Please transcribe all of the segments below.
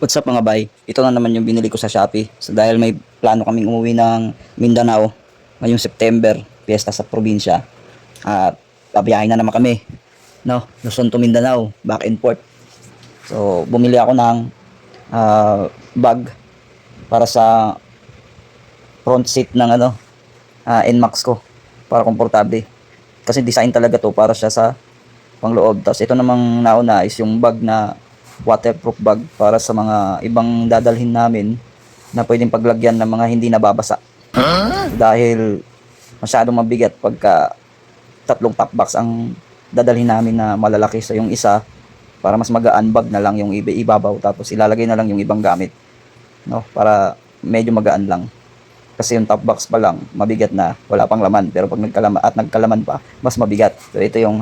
What's up mga bay? Ito na naman yung binili ko sa Shopee. So dahil may plano kaming umuwi ng Mindanao ngayong September, piyesta sa probinsya. At babiyahin na naman kami, no? Luzon to Mindanao, back and forth. So bumili ako ng bag para sa front seat ng NMAX ko para komportable. Kasi design talaga to para siya sa pangloob. Tapos ito namang nauna is yung bag na waterproof bag para sa mga ibang dadalhin namin na pwedeng paglagyan ng mga hindi nababasa. Dahil masyadong mabigat pagka tatlong top box ang dadalhin namin na malalaki. So yung isa, para mas magaan, bag na lang yung ibabaw, tapos ilalagay na lang yung ibang gamit, no? Para medyo magaan lang. Kasi yung top box pa lang, mabigat na, wala pang laman. Pero pag nagkalaman pa, mas mabigat. So ito yung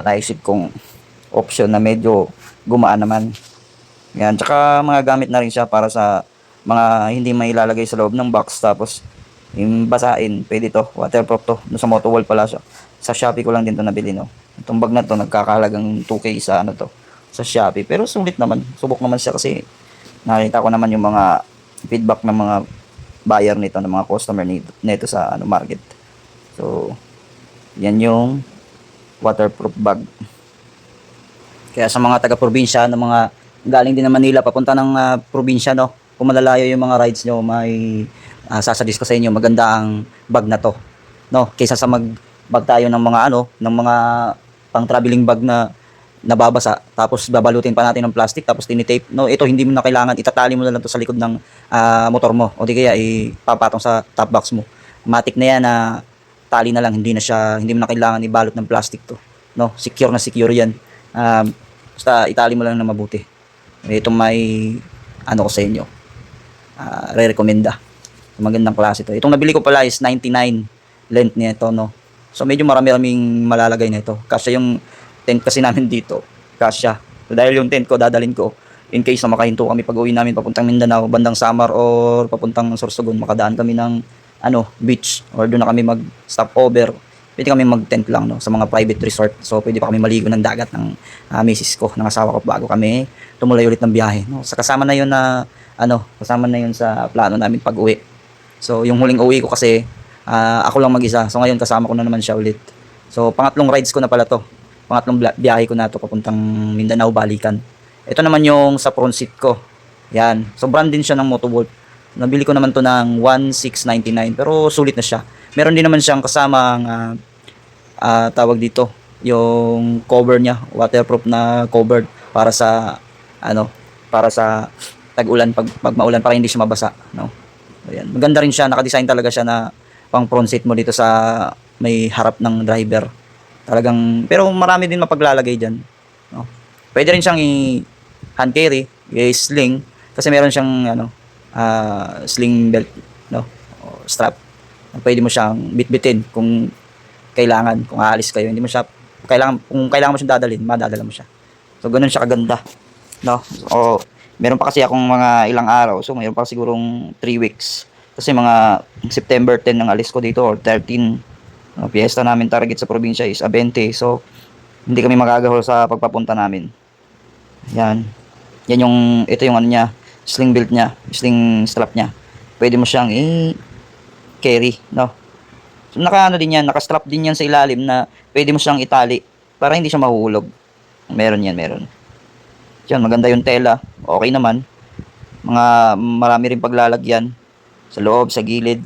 naisip kong option na medyo gumaan naman. Yan, tsaka mga gamit na rin siya para sa mga hindi mailalagay sa loob ng box, tapos yung basain, pwede to, waterproof to. No, sa Motowall pala siya. Sa Shopee ko lang din to nabili, no. Itong bag na to, nagkakahalagang 2K sa sa Shopee. Pero sulit naman, subok naman siya kasi nakita ko naman yung mga feedback ng mga buyer nito, ng mga customer nito sa market. So, yan yung waterproof bag. Kaya sa mga taga-probinsya, ng mga galing din ng Manila papunta ng probinsya, no, kung malalayo yung mga rides nyo, may sasuggest ko sa inyo, maganda ang bag na to, no, kaysa sa magbag tayo ng mga ng mga pang traveling bag na nababasa, tapos babalutin pa natin ng plastic, tapos tinitape. No, ito hindi mo na kailangan, itatali mo na lang to sa likod ng motor mo, o di kaya ipapatong sa top box mo. Matic na yan na tali na lang, hindi mo na kailangan ibalot ng plastic to, no. Secure na secure yan. Basta itali mo lang na mabuti. Ito may ko sa inyo, re-recommenda. Magandang klase to. Itong nabili ko pala is 99 length nito, no. So medyo marami-raming malalagay nito. Kasya yung tent kasi namin dito. Kasya. So dahil yung tent ko dadalhin ko in case na makahinto kami pag-uwi namin papuntang Mindanao, bandang Samar or papuntang Sorsogon, makadaan kami ng beach, or doon na kami mag-stop over. Pwede kami mag-tent lang, no, sa mga private resort. So pwede pa kami maligo ng dagat ng misis ko, ng asawa ko, bago kami tumulay ulit ng biyahe, no. Sa kasama na 'yon na kasama na 'yon sa plano namin pag-uwi. So yung huling uwi ko kasi ako lang mag-isa. So ngayon kasama ko na naman siya ulit. So pangatlong rides ko na pala 'to. Pangatlong biyahe ko na 'to papuntang Mindanao balikan. Ito naman yung sa front seat ko. Yan. So brand din siya ng Motowall. Nabili ko naman 'to ng 1699, pero sulit na siya. Meron din naman siyang kasamang tawag dito, yung cover niya, waterproof na cover para sa para sa tag-ulan, pag maulan, para hindi siya mabasa, no. Ayan, maganda rin siya, naka-design talaga siya na pang front seat mo dito sa may harap ng driver. Talagang, pero marami din mapaglalagay diyan, no. Pwede rin siyang hand carry, sling, kasi meron siyang sling belt, no, o strap. Pwede mo siyang bitbitin kung kailangan, kung aalis kayo, hindi mo siya kung kailangan mo siyang dadalhin, madadala mo siya. So ganoon siya kaganda, no. So meron pa kasi akong mga ilang araw, so meron pa sigurong 3 weeks, kasi mga September 10 ang alis ko dito, or 13. Piyesta namin target sa probinsya is 20, so hindi kami magagahol sa pagpapunta namin. Yan yung, ito yung niya, sling belt niya, sling strap niya. Pwede mo siyang i-carry, no. So din yan, naka-strap din yan sa ilalim na pwede mo siyang itali para hindi siya mahuhulog. Meron yan, meron. Yan, maganda yung tela, okay naman. Marami rin paglalagyan sa loob, sa gilid,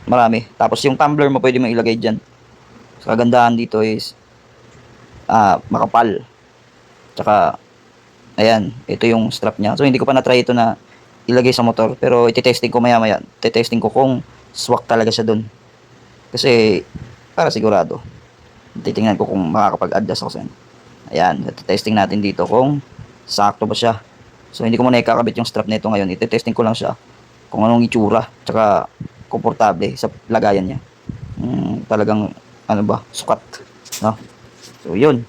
marami. Tapos yung tumbler mo pwede mo ilagay dyan. So kagandahan dito is makapal. Tsaka ayan, ito yung strap niya. So hindi ko pa na-try ito na ilagay sa motor, pero iti-testing ko maya-maya. Iti-testing ko kung swak talaga siya dun. Kasi para sigurado, titingnan ko kung makakapag-adjust ako sa yan. Ayan, iti-testing natin dito kung sakto ba siya. So hindi ko muna ikakabit yung strap nito ngayon. Iti-testing ko lang siya kung anong itsura, tsaka komportable sa lagayan niya. Talagang sukat, no? So yun,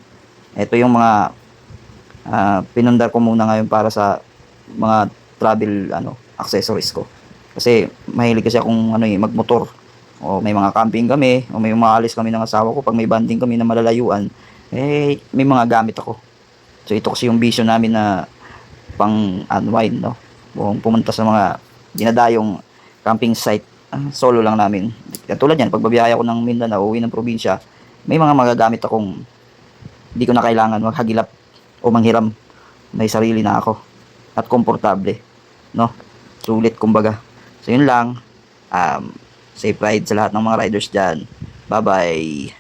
ito yung mga pinundar ko muna ngayon para sa mga travel accessories ko. Kasi mahilig kasi akong magmotor, o may mga camping kami, o may umaalis kami ng asawa ko, pag may banding kami na malalayuan, may mga gamit ako. So ito kasi yung vision namin na pang unwind, no? Kung pumunta sa mga dinadayong camping site, solo lang namin. Katulad yan, pag babiyahe ako ng Mindanao, uwi ng probinsya, may mga magagamit akong hindi ko na kailangan maghagilap o manghiram. May sarili na ako at komportable, no? Sulit kumbaga. So yun lang. Safe ride sa lahat ng mga riders dyan. Bye bye.